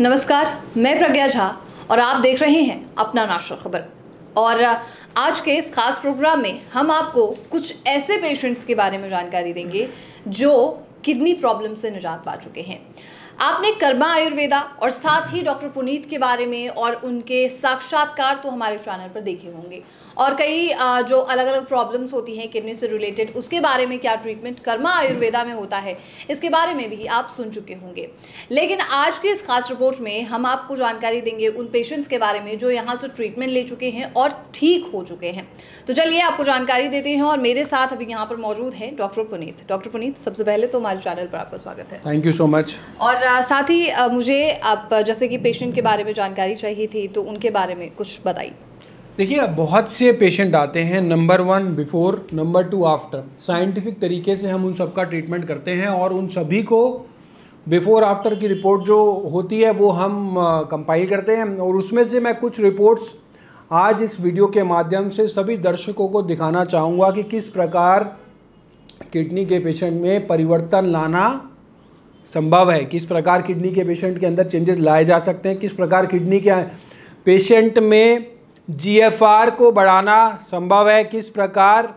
नमस्कार, मैं प्रज्ञा झा और आप देख रहे हैं अपना नेशनल खबर। और आज के इस खास प्रोग्राम में हम आपको कुछ ऐसे पेशेंट्स के बारे में जानकारी देंगे जो किडनी प्रॉब्लम से निजात पा चुके हैं। आपने कर्मा आयुर्वेदा और साथ ही डॉक्टर पुनीत के बारे में और उनके साक्षात्कार तो हमारे चैनल पर देखे होंगे, और कई जो अलग अलग प्रॉब्लम्स होती हैं किडनी से रिलेटेड, उसके बारे में क्या ट्रीटमेंट कर्मा आयुर्वेदा में होता है, इसके बारे में भी आप सुन चुके होंगे। लेकिन आज की इस खास रिपोर्ट में हम आपको जानकारी देंगे उन पेशेंट्स के बारे में जो यहाँ से ट्रीटमेंट ले चुके हैं और ठीक हो चुके हैं। तो चलिए आपको जानकारी देते हैं, और मेरे साथ अभी यहाँ पर मौजूद हैं डॉक्टर पुनीत। डॉक्टर पुनीत, सबसे पहले तो हमारे चैनल पर आपका स्वागत है। Thank you so much. और साथ ही मुझे आप जैसे कि पेशेंट के बारे में जानकारी चाहिए थी, तो उनके बारे में कुछ बताइए। देखिए, बहुत से पेशेंट आते हैं, number 1 before, number 2 after. Scientific तरीके से हम उन सबका ट्रीटमेंट करते हैं और उन सभी को बिफोर आफ्टर की रिपोर्ट जो होती है वो हम कंपाइल करते हैं, और उसमें से मैं कुछ रिपोर्ट्स आज इस वीडियो के माध्यम से सभी दर्शकों को दिखाना चाहूँगा कि किस प्रकार किडनी के पेशेंट में परिवर्तन लाना संभव है, किस प्रकार किडनी के पेशेंट के अंदर चेंजेस लाए जा सकते हैं, किस प्रकार किडनी के पेशेंट में जीएफआर को बढ़ाना संभव है, किस प्रकार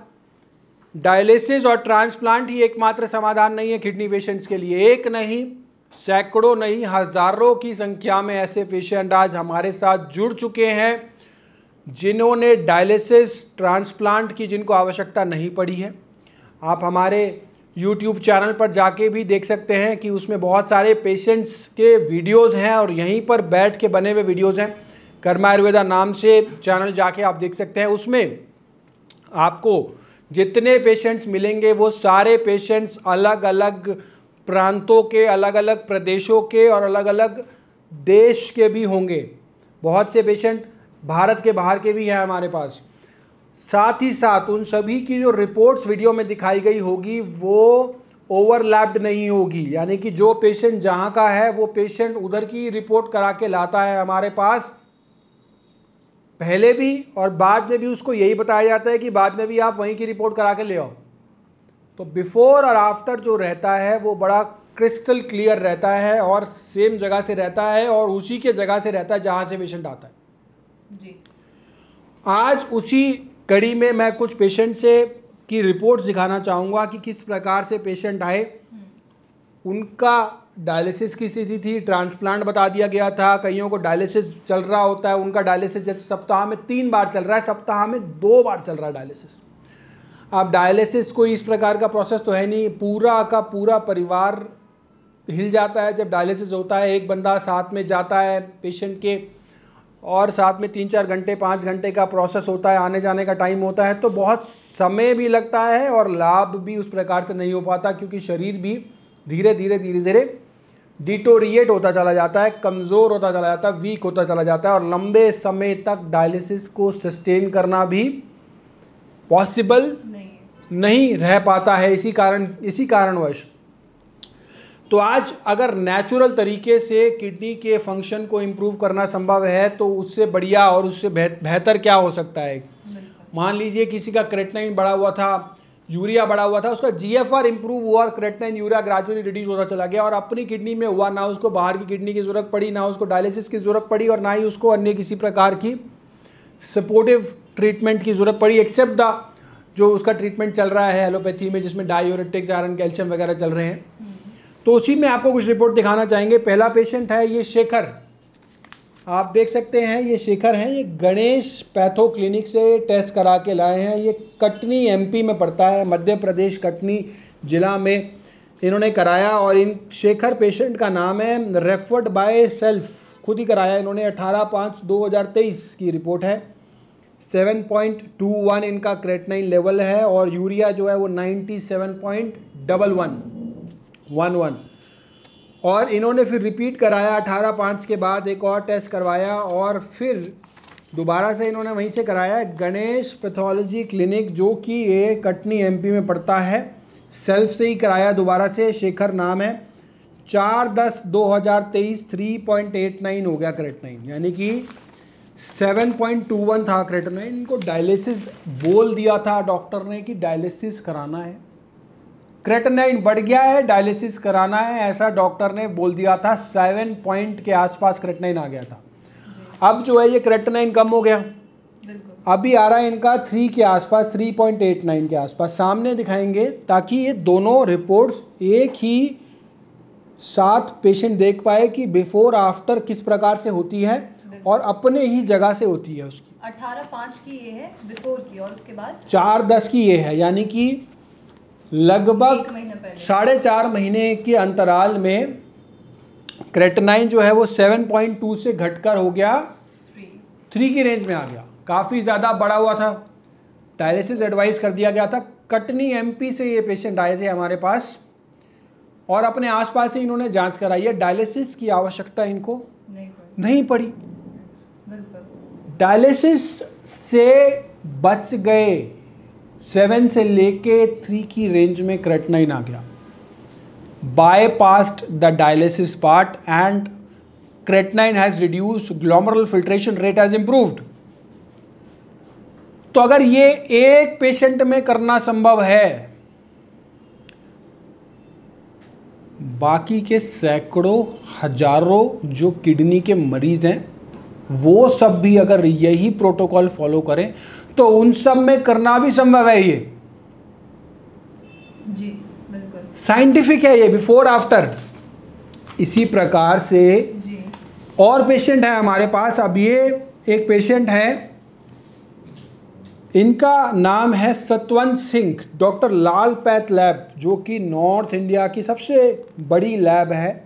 डायलिसिस और ट्रांसप्लांट ही एकमात्र समाधान नहीं है किडनी पेशेंट्स के लिए। एक नहीं, सैकड़ों नहीं, हजारों की संख्या में ऐसे पेशेंट आज हमारे साथ जुड़ चुके हैं जिन्होंने डायलिसिस ट्रांसप्लांट की जिनको आवश्यकता नहीं पड़ी है। आप हमारे YouTube चैनल पर जाके भी देख सकते हैं कि उसमें बहुत सारे पेशेंट्स के वीडियोस हैं और यहीं पर बैठ के बने हुए वीडियोस हैं। कर्मा आयुर्वेदा नाम से चैनल जाके आप देख सकते हैं। उसमें आपको जितने पेशेंट्स मिलेंगे वो सारे पेशेंट्स अलग अलग प्रांतों के, अलग अलग प्रदेशों के और अलग अलग देश के भी होंगे। बहुत से पेशेंट भारत के बाहर के भी हैं हमारे पास। साथ ही साथ उन सभी की जो रिपोर्ट्स वीडियो में दिखाई गई होगी वो ओवरलैप्ड नहीं होगी, यानी कि जो पेशेंट जहां का है वो पेशेंट उधर की रिपोर्ट करा के लाता है हमारे पास पहले भी, और बाद में भी उसको यही बताया जाता है कि बाद में भी आप वहीं की रिपोर्ट करा के ले आओ। तो बिफोर और आफ्टर जो रहता है वो बड़ा क्रिस्टल क्लियर रहता है और सेम जगह से रहता है और उसी के जगह से रहता है जहां से पेशेंट आता है जी। आज उसी कड़ी में मैं कुछ पेशेंट से की रिपोर्ट्स दिखाना चाहूँगा कि किस प्रकार से पेशेंट आए, उनका डायलिसिस की स्थिति थी, ट्रांसप्लांट बता दिया गया था। कईयों को डायलिसिस चल रहा होता है, उनका डायलिसिस जैसे सप्ताह में 3 बार चल रहा है, सप्ताह में 2 बार चल रहा है डायलिसिस। अब डायलिसिस कोई इस प्रकार का प्रोसेस तो है नहीं, पूरा का पूरा परिवार हिल जाता है जब डायलिसिस होता है। एक बंदा साथ में जाता है पेशेंट के, और साथ में 3-4 घंटे 5 घंटे का प्रोसेस होता है, आने जाने का टाइम होता है, तो बहुत समय भी लगता है और लाभ भी उस प्रकार से नहीं हो पाता, क्योंकि शरीर भी धीरे धीरे डिटोरिएट होता चला जाता है, कमज़ोर होता चला जाता है, वीक होता चला जाता है, और लंबे समय तक डायलिसिस को सस्टेन करना भी पॉसिबल नहीं रह पाता है। इसी कारणवश तो आज अगर नेचुरल तरीके से किडनी के फंक्शन को इम्प्रूव करना संभव है तो उससे बढ़िया और उससे बेहतर क्या हो सकता है। मान लीजिए किसी का क्रेटिनिन बढ़ा हुआ था, यूरिया बढ़ा हुआ था, उसका जीएफआर इंप्रूव हुआ और क्रेटिनिन यूरिया ग्रेजुअली रिड्यूस होता चला गया, और अपनी किडनी में हुआ, ना उसको बाहर की किडनी की ज़रूरत पड़ी, ना उसको डायलिसिस की ज़रूरत पड़ी, और ना ही उसको अन्य किसी प्रकार की सपोर्टिव ट्रीटमेंट की ज़रूरत पड़ी, एक्सेप्ट द जो उसका ट्रीटमेंट चल रहा है एलोपैथी में, जिसमें डायूरेटिक्स, आयरन, कैल्शियम वगैरह चल रहे हैं। तो उसी में आपको कुछ रिपोर्ट दिखाना चाहेंगे। पहला पेशेंट है ये शेखर, आप देख सकते हैं ये शेखर हैं, ये गणेश पैथो क्लिनिक से टेस्ट करा के लाए हैं। ये कटनी एमपी में पड़ता है, मध्य प्रदेश कटनी जिला में इन्होंने कराया, और इन शेखर पेशेंट का नाम है, रेफर्ड बाय सेल्फ, खुद ही कराया इन्होंने। 18/5/2023 की रिपोर्ट है। 7.21 इनका क्रेटिनिन लेवल है और यूरिया जो है वो 97.11, और इन्होंने फिर रिपीट कराया 18/5 के बाद, एक और टेस्ट करवाया, और फिर दोबारा से इन्होंने वहीं से कराया, गणेश पैथोलॉजी क्लिनिक जो कि ये कटनी एमपी में पड़ता है, सेल्फ से ही कराया दोबारा से। शेखर नाम है। 4/10/2023 3.89 हो गया क्रेटिनिन, यानी कि 7.21 था क्रेटिनिन। इनको डायलिसिस बोल दिया था डॉक्टर ने कि डायलिसिस कराना है, क्रेटिनाइन बढ़ गया है, डायलिसिस कराना है, ऐसा डॉक्टर ने बोल दिया था। 7 पॉइंट के आसपास क्रेटिनाइन आ गया था। अब जो है ये क्रेटिनाइन कम हो गया, अभी आ रहा है इनका 3 के आसपास, 3.89 के आसपास। सामने दिखाएंगे ताकि ये दोनों रिपोर्ट्स एक ही साथ पेशेंट देख पाए कि बिफोर आफ्टर किस प्रकार से होती है और अपने ही जगह से होती है उसकी। 18/5 की ये है बिफोर की, और उसके बाद 4-10 की ये है, यानी कि लगभग 4.5 महीने के अंतराल में क्रेटिनाइन जो है वो 7.2 से घटकर हो गया 3 की रेंज में आ गया। काफ़ी ज़्यादा बढ़ा हुआ था। डायलिसिस एडवाइस कर दिया गया था। कटनी एमपी से ये पेशेंट आए थे हमारे पास और अपने आसपास ही इन्होंने जांच कराई है। डायलिसिस की आवश्यकता इनको नहीं पड़ी। डायलिसिस से बच गए। 7 से लेके 3 की रेंज में क्रेटिनाइन आ गया। bypassed the dialysis part and creatinine has reduced, glomerular filtration rate has improved। तो अगर ये एक पेशेंट में करना संभव है, बाकी के सैकड़ों हजारों जो किडनी के मरीज हैं वो सब भी अगर यही प्रोटोकॉल फॉलो करें तो उन सब में करना भी संभव है। ये जी बिल्कुल साइंटिफिक है, ये बिफोर आफ्टर। इसी प्रकार से जी और पेशेंट है हमारे पास। अब ये एक पेशेंट है, इनका नाम है सतवंत सिंह, डॉक्टर लाल पैथ लैब, जो कि नॉर्थ इंडिया की सबसे बड़ी लैब है।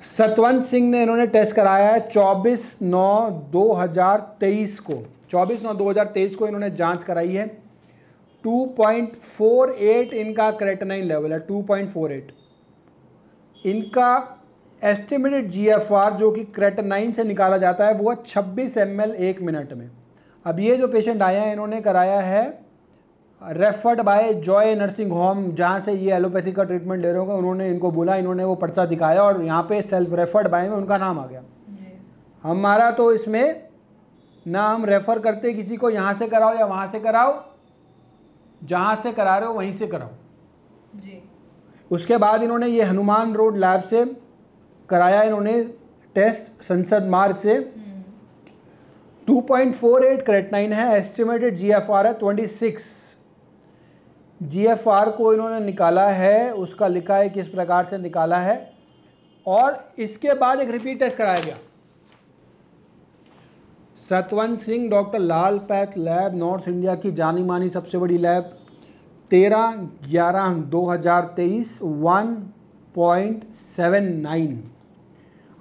सतवंत सिंह ने इन्होंने टेस्ट कराया है 24/9/2023 को। 24/9/2023 को इन्होंने जांच कराई है। 2.48 इनका क्रेटिनाइन लेवल है, 2.48। इनका एस्टिमेटेड जीएफआर जो कि क्रेटिनाइन से निकाला जाता है वो है 26 ml 1 मिनट में। अब ये जो पेशेंट आया है इन्होंने कराया है referred by Joy nursing home, जहाँ से ये एलोपैथी का ट्रीटमेंट ले रहे होंगे। उन्होंने इनको बोला, इन्होंने वो पर्चा दिखाया और यहाँ पे सेल्फ रेफर्ड बाय में उनका नाम आ गया। हमारा तो इसमें ना हम रेफ़र करते किसी को यहाँ से कराओ या वहाँ से कराओ, जहाँ से करा रहे हो वहीं से कराओ जी। उसके बाद इन्होंने ये हनुमान रोड लैब से कराया इन्होंने टेस्ट संसद मार्ग से। 2.48 क्रेटिनाइन है, एस्टिमेटेड जीएफआर है 26। जीएफआर को इन्होंने निकाला है, उसका लिखा है किस प्रकार से निकाला है, और इसके बाद एक रिपीट टेस्ट कराया गया। सतवंत सिंह डॉक्टर लाल पैथ लैब, नॉर्थ इंडिया की जानी मानी सबसे बड़ी लैब, 13/11/2023 1.79।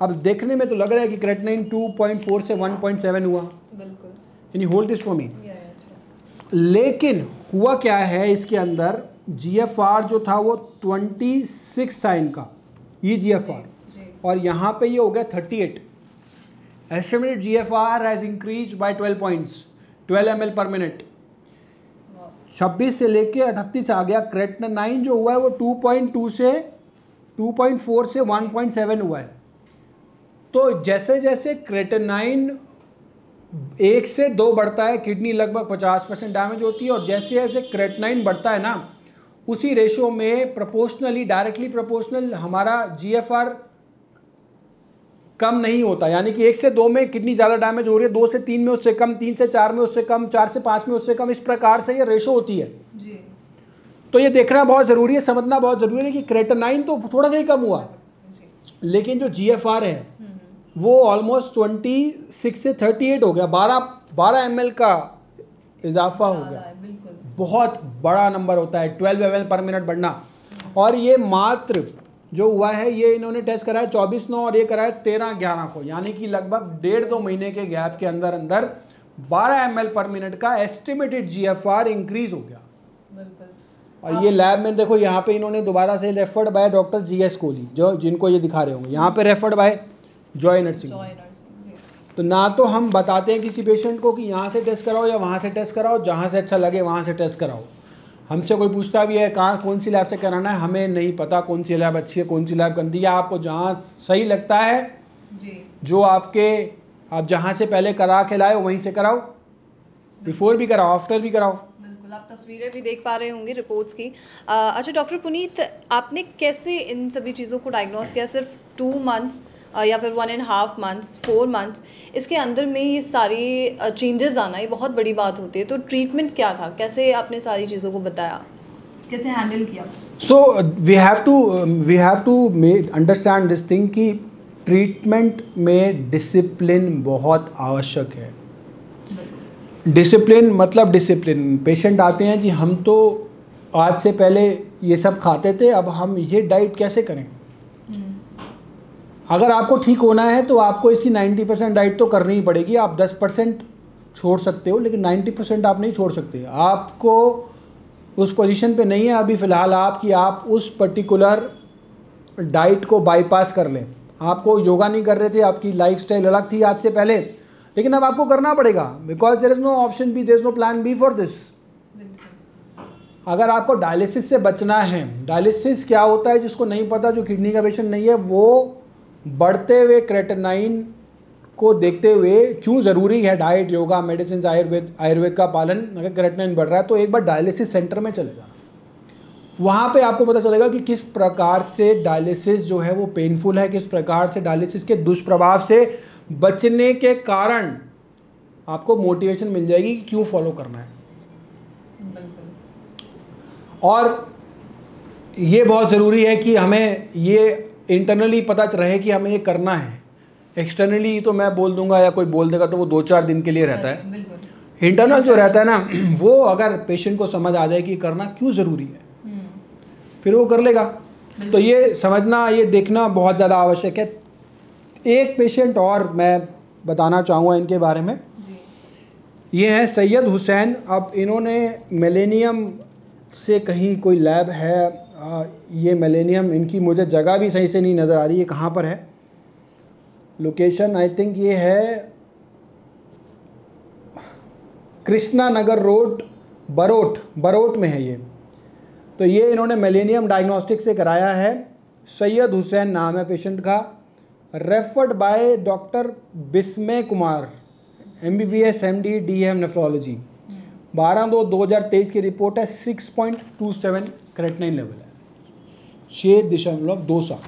अब देखने में तो लग रहा है कि क्रेटिनाइन 2.4 से 1.7 हुआ। बिल्कुल। यानी होल्ड दिस फॉर मी। लेकिन हुआ क्या है, इसके अंदर जीएफआर जो था वो 26 था इनका, ये जीएफआर, और यहाँ पे ये हो गया 38। Estimated GFR has increase by 12 points, 12 ml पर मिनट। 26 से लेके 38 आ गया। क्रेटिनाइन जो हुआ है वो 2.2 से 2.4 से 1.7 हुआ है। तो जैसे जैसे क्रेटिनाइन 1 से 2 बढ़ता है, किडनी लगभग 50% डैमेज होती है, और जैसे जैसे क्रेटिनाइन बढ़ता है ना, उसी रेशो में प्रोपोर्शनली, डायरेक्टली प्रोपोर्शनल हमारा जीएफआर कम नहीं होता। यानी कि 1 से 2 में किडनी ज़्यादा डैमेज हो रही है, 2 से 3 में उससे कम, 3 से 4 में उससे कम, 4 से 5 में उससे कम, इस प्रकार से ये रेशो होती है जी। तो ये देखना बहुत ज़रूरी है, समझना बहुत ज़रूरी है कि क्रेटिनाइन तो थोड़ा सा ही कम हुआ, लेकिन जो जीएफआर है वो ऑलमोस्ट 26 से 38 हो गया। 12 ml का इजाफा हो गया। बहुत बड़ा नंबर होता है 12 ml पर मिनट बढ़ना। और ये मात्र जो हुआ है, ये इन्होंने टेस्ट कराया 24/9 और ये कराया 13/11 को, यानी कि लगभग 1.5-2 महीने के गैप के अंदर अंदर 12 ml पर मिनट का एस्टिमेटेड जीएफआर इंक्रीज हो गया। और ये लैब में देखो, यहाँ पे इन्होंने दोबारा से referred by doctor GS Kohli, जो जिनको ये दिखा रहे होंगे, यहाँ पे रेफर्ड बाय जॉय नर्सिंग। तो ना तो हम बताते हैं किसी पेशेंट को कि यहाँ से टेस्ट कराओ या वहाँ से टेस्ट कराओ, जहाँ से अच्छा लगे वहाँ से टेस्ट कराओ। हमसे कोई पूछता भी है कहाँ कौन सी लैब से कराना है, हमें नहीं पता कौन सी लैब अच्छी है कौन सी लैब गंदी है। आपको जहाँ सही लगता है जी, जो आप जहाँ से पहले करा के लाए वहीं से कराओ, बिफोर भी कराओ आफ्टर भी कराओ। बिल्कुल, आप तस्वीरें भी देख पा रहे होंगे रिपोर्ट्स की। अच्छा डॉक्टर पुनीत, आपने कैसे इन सभी चीज़ों को डायग्नोस किया? सिर्फ 2 मंथ्स या फिर 1.5 मंथ्स, 4 मंथ्स, इसके अंदर में ये सारी चेंजेस आना ये बहुत बड़ी बात होती है। तो ट्रीटमेंट क्या था? कैसे आपने सारी चीज़ों को बताया, कैसे हैंडल किया? So we have to understand this thing कि ट्रीटमेंट में डिसिप्लिन बहुत आवश्यक है। डिसिप्लिन मतलब डिसिप्लिन, पेशेंट आते हैं जी हम तो आज से पहले ये सब खाते थे, अब हम ये डाइट कैसे करें? अगर आपको ठीक होना है तो आपको इसकी 90% डाइट तो करनी ही पड़ेगी। आप 10% छोड़ सकते हो लेकिन 90% आप नहीं छोड़ सकते। आपको उस पोजीशन पे नहीं है अभी फ़िलहाल आप कि आप उस पर्टिकुलर डाइट को बाईपास कर लें। आपको योगा नहीं कर रहे थे, आपकी लाइफस्टाइल अलग थी आज से पहले, लेकिन अब आपको करना पड़ेगा because there is no option B, there is no plan B for this. अगर आपको डायलिसिस से बचना है, डायलिसिस क्या होता है जिसको नहीं पता, जो किडनी का पेशेंट नहीं है, वो बढ़ते हुए क्रेटिनाइन को देखते हुए क्यों ज़रूरी है डाइट, योगा, मेडिसिन, आयुर्वेद का पालन। अगर क्रेटिनाइन बढ़ रहा है तो एक बार डायलिसिस सेंटर में चले जाना, वहाँ पे आपको पता चलेगा कि किस प्रकार से डायलिसिस जो है वो पेनफुल है, किस प्रकार से डायलिसिस के दुष्प्रभाव से बचने के कारण आपको मोटिवेशन मिल जाएगी कि क्यों फॉलो करना है। और ये बहुत ज़रूरी है कि हमें ये इंटरनली पता रहे कि हमें ये करना है। एक्सटर्नली तो मैं बोल दूंगा या कोई बोल देगा तो वो 2-4 दिन के लिए रहता है। इंटरनल जो रहता है ना, वो अगर पेशेंट को समझ आ जाए कि करना क्यों ज़रूरी है फिर वो कर लेगा। तो ये समझना, ये देखना बहुत ज़्यादा आवश्यक है। एक पेशेंट और मैं बताना चाहूँगा इनके बारे में, ये है सैयद हुसैन। अब इन्होंने मिलेनियम से कहीं कोई लैब है, ये मिलेनियम, इनकी मुझे जगह भी सही से नहीं नज़र आ रही है कहाँ पर है लोकेशन। आई थिंक ये है कृष्णा नगर रोड, बरोट में है ये। तो ये इन्होंने मिलेनियम डायग्नोस्टिक से कराया है। सैयद हुसैन नाम है पेशेंट का, referred by doctor Bismay Kumar, MBBS MD DM nephrology. 12/2/2023 की रिपोर्ट है। 6.27 क्रेटिनाइन लेवल है, 6.27।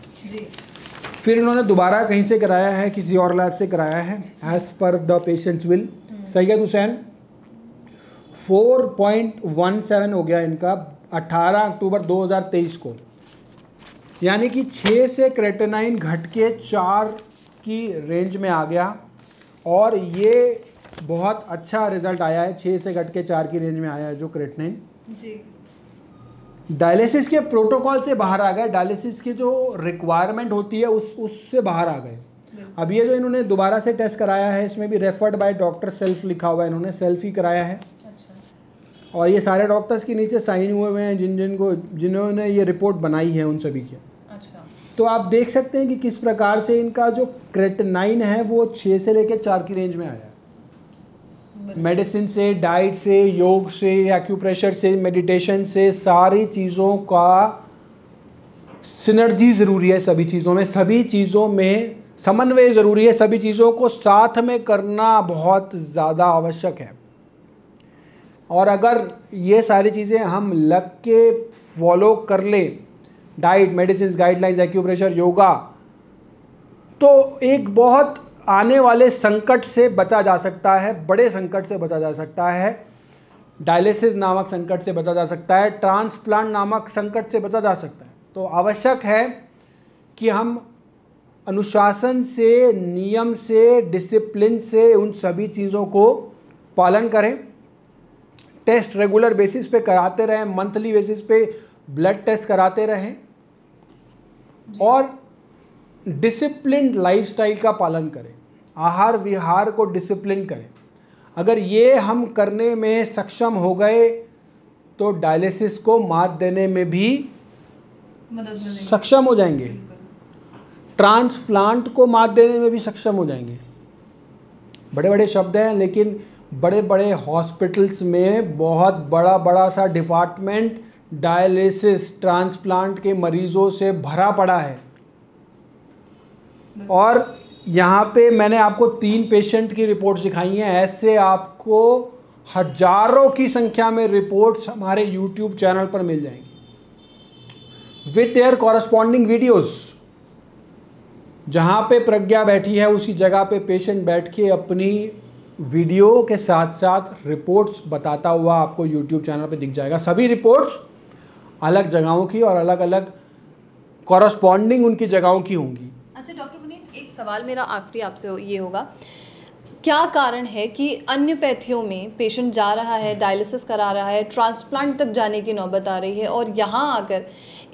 फिर इन्होंने दोबारा कहीं से कराया है, किसी और लैब से कराया है as per the patient's will. Syed Hussain 4.17 हो गया इनका 18 अक्टूबर 2023 को, यानी कि 6 से क्रेटिनाइन घट के 4 की रेंज में आ गया। और ये बहुत अच्छा रिजल्ट आया है, 6 से घट के 4 की रेंज में आया है जो क्रेटिनाइन। डायलिसिस के प्रोटोकॉल से बाहर आ गए, डायलिसिस की जो रिक्वायरमेंट होती है उससे बाहर आ गए। अब ये जो इन्होंने दोबारा से टेस्ट कराया है, इसमें भी रेफर्ड बाय डॉक्टर सेल्फ लिखा हुआ है, इन्होंने सेल्फ ही कराया है। अच्छा। और ये सारे डॉक्टर्स के नीचे साइन हुए हुए हैं जिन्होंने ये रिपोर्ट बनाई है उन सभी के। अच्छा। तो आप देख सकते हैं कि किस प्रकार से इनका जो क्रेटिनाइन है वो 6 से लेकर 4 की रेंज में आया है। मेडिसिन से, डाइट से, योग से, एक्यूप्रेशर से, मेडिटेशन से, सारी चीज़ों का सिनर्जी ज़रूरी है। सभी चीज़ों में समन्वय ज़रूरी है। सभी चीज़ों को साथ में करना बहुत ज़्यादा आवश्यक है। और अगर ये सारी चीज़ें हम लग के फॉलो कर लें, diet, medicine, guidelines, acupressure, yoga, तो एक बहुत आने वाले संकट से बचा जा सकता है, बड़े संकट से बचा जा सकता है। डायलिसिस नामक संकट से बचा जा सकता है, ट्रांसप्लांट नामक संकट से बचा जा सकता है। तो आवश्यक है कि हम अनुशासन से, नियम से, डिसिप्लिन से उन सभी चीज़ों को पालन करें। टेस्ट रेगुलर बेसिस पे कराते रहें, मंथली बेसिस पे ब्लड टेस्ट कराते रहें और डिसिप्लिन लाइफस्टाइल का पालन करें, आहार विहार को डिसिप्लिन करें। अगर ये हम करने में सक्षम हो गए तो डायलिसिस को मात देने में भी सक्षम हो जाएंगे, ट्रांसप्लांट को मात देने में भी सक्षम हो जाएंगे। बड़े बड़े शब्द हैं, लेकिन बड़े बड़े हॉस्पिटल्स में बहुत बड़ा सा डिपार्टमेंट डायलिसिस, ट्रांसप्लांट के मरीज़ों से भरा पड़ा है। और यहाँ पे मैंने आपको 3 पेशेंट की रिपोर्ट्स दिखाई हैं। ऐसे आपको हजारों की संख्या में रिपोर्ट्स हमारे YouTube चैनल पर मिल जाएंगी विद देयर कॉरस्पॉन्डिंग वीडियोस। जहाँ पे प्रज्ञा बैठी है उसी जगह पे पेशेंट बैठ के अपनी वीडियो के साथ साथ रिपोर्ट्स बताता हुआ आपको YouTube चैनल पे दिख जाएगा। सभी रिपोर्ट्स अलग जगहों की और अलग अलग कॉरस्पॉन्डिंग उनकी जगहों की होंगी। अच्छा डॉक्टर पुनीत, एक सवाल मेरा आखिरी आपसे ये होगा, क्या कारण है कि अन्य पैथियों में पेशेंट जा रहा है, डायलिसिस करा रहा है, ट्रांसप्लांट तक जाने की नौबत आ रही है और यहाँ आकर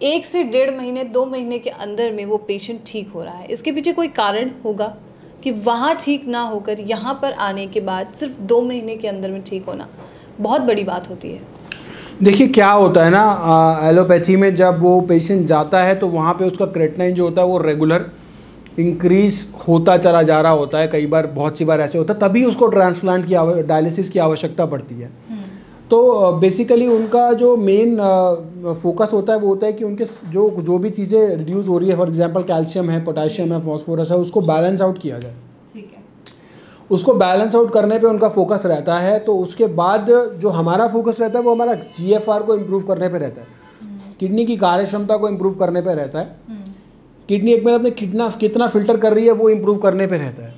1 से 1.5 महीने 2 महीने के अंदर में वो पेशेंट ठीक हो रहा है? इसके पीछे कोई कारण होगा कि वहाँ ठीक ना होकर यहाँ पर आने के बाद सिर्फ 2 महीने के अंदर में ठीक होना बहुत बड़ी बात होती है? देखिए क्या होता है ना, एलोपैथी में जब वो पेशेंट जाता है तो वहाँ पे उसका क्रेटिनाइन जो होता है वो रेगुलर इंक्रीज होता चला जा रहा होता है। कई बार, बहुत सी बार ऐसे होता है, तभी उसको ट्रांसप्लांट की डायलिसिस की आवश्यकता पड़ती है। तो बेसिकली उनका जो मेन फोकस होता है वो होता है कि उनके जो भी चीज़ें रिड्यूस हो रही है, फॉर एग्जांपल कैल्शियम है, पोटेशियम है, फास्फोरस है, उसको बैलेंस आउट किया जाए। ठीक है। उसको बैलेंस आउट करने पे उनका फोकस रहता है। तो उसके बाद जो हमारा फोकस रहता है वो हमारा GFR को इम्प्रूव करने पे रहता है, किडनी की कार्यक्षमता को इम्प्रूव करने पे रहता है, किडनी एक मिनट में कितना फिल्टर कर रही है वो इम्प्रूव करने पे रहता है।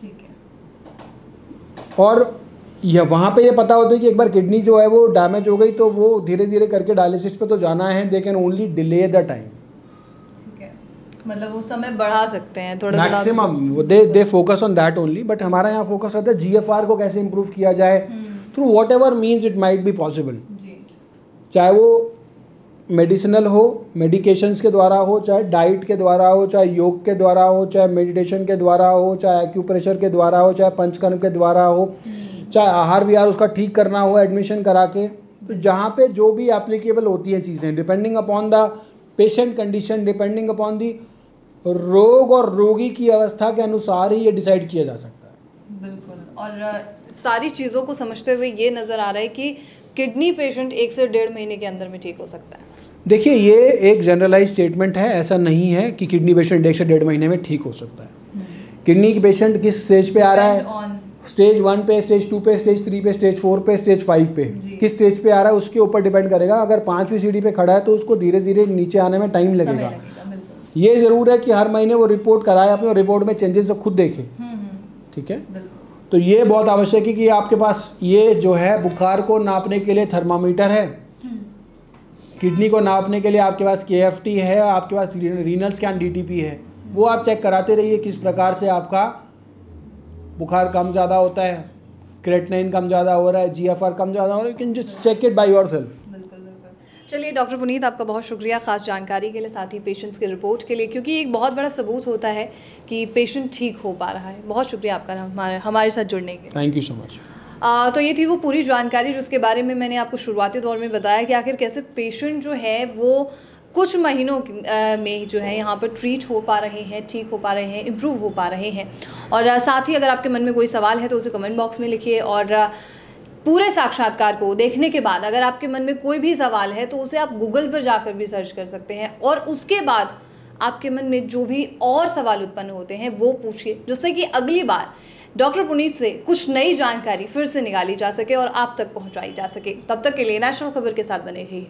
ठीक है। और यह वहाँ पे ये पता होता है कि एक बार किडनी जो है वो डैमेज हो गई तो वो धीरे धीरे करके डायलिसिस पे तो जाना है, they can only delay the time. ठीक है, मतलब वो समय बढ़ा सकते हैं थोड़ा maximum, they focus on that only. But हमारा यहाँ फोकस रहता है GFR को कैसे इम्प्रूव किया जाए through what ever means it might be possible, चाहे वो मेडिसिनल हो, मेडिकेशंस के द्वारा हो, चाहे डाइट के द्वारा हो, चाहे योग के द्वारा हो, चाहे मेडिटेशन के द्वारा हो, चाहे एक्यूप्रेशर के द्वारा हो, चाहे पंचकर्म के द्वारा हो, चाहे आहार विहार उसका ठीक करना हो एडमिशन करा के। तो जहाँ पे जो भी एप्लीकेबल होती हैं चीज़ें, depending upon the patient condition, depending upon the रोग और रोगी की अवस्था के अनुसार ही ये डिसाइड किया जा सकता है। बिल्कुल। और सारी चीज़ों को समझते हुए ये नज़र आ रहा है कि किडनी पेशेंट 1 से 1.5 महीने के अंदर में ठीक हो सकता है। देखिए ये एक जनरलाइज स्टेटमेंट है, ऐसा नहीं है कि किडनी पेशेंट 1 से 1.5 महीने में ठीक हो सकता है। किडनी की पेशेंट किस स्टेज पे आ रहा है, स्टेज 1 पे, स्टेज 2 पे, स्टेज 3 पे, स्टेज 4 पे, स्टेज 5 पे, किस स्टेज पे आ रहा है उसके ऊपर डिपेंड करेगा। अगर 5वीं सीढ़ी पे खड़ा है तो उसको धीरे धीरे नीचे आने में टाइम लगेगा। ये ज़रूर है कि हर महीने वो रिपोर्ट कराए, अपने रिपोर्ट में चेंजेस खुद देखे। ठीक है, तो ये बहुत आवश्यक है कि आपके पास ये जो है बुखार को नापने के लिए थर्मामीटर है, किडनी को नापने के लिए आपके पास KFT है, आपके पास रीनल स्कैन DTP है, वो आप चेक कराते रहिए किस प्रकार से आपका बुखार कम ज़्यादा होता है, क्रेटिनाइन कम ज़्यादा हो रहा है, GFR कम ज़्यादा हो रहा है। You can just check it by yourself. बिल्कुल बिल्कुल। चलिए डॉक्टर पुनीत, आपका बहुत शुक्रिया ख़ास जानकारी के लिए, साथ ही पेशेंट्स के रिपोर्ट के लिए, क्योंकि एक बहुत बड़ा सबूत होता है कि पेशेंट ठीक हो पा रहा है। बहुत शुक्रिया आपका हमारे साथ जुड़ने के लिए। Thank you so much. तो ये थी वो पूरी जानकारी जिसके बारे में मैंने आपको शुरुआती दौर में बताया कि आखिर कैसे पेशेंट जो है वो कुछ महीनों में जो है यहाँ पर ट्रीट हो पा रहे हैं, ठीक हो पा रहे हैं, इम्प्रूव हो पा रहे हैं। और साथ ही अगर आपके मन में कोई सवाल है तो उसे कमेंट बॉक्स में लिखिए। और पूरे साक्षात्कार को देखने के बाद अगर आपके मन में कोई भी सवाल है तो उसे आप गूगल पर जाकर भी सर्च कर सकते हैं, और उसके बाद आपके मन में जो भी और सवाल उत्पन्न होते हैं वो पूछिए, जिससे कि अगली बार डॉक्टर पुनीत से कुछ नई जानकारी फिर से निकाली जा सके और आप तक पहुंचाई जा सके। तब तक के लिए नेशनल खबर के साथ बने रहिए।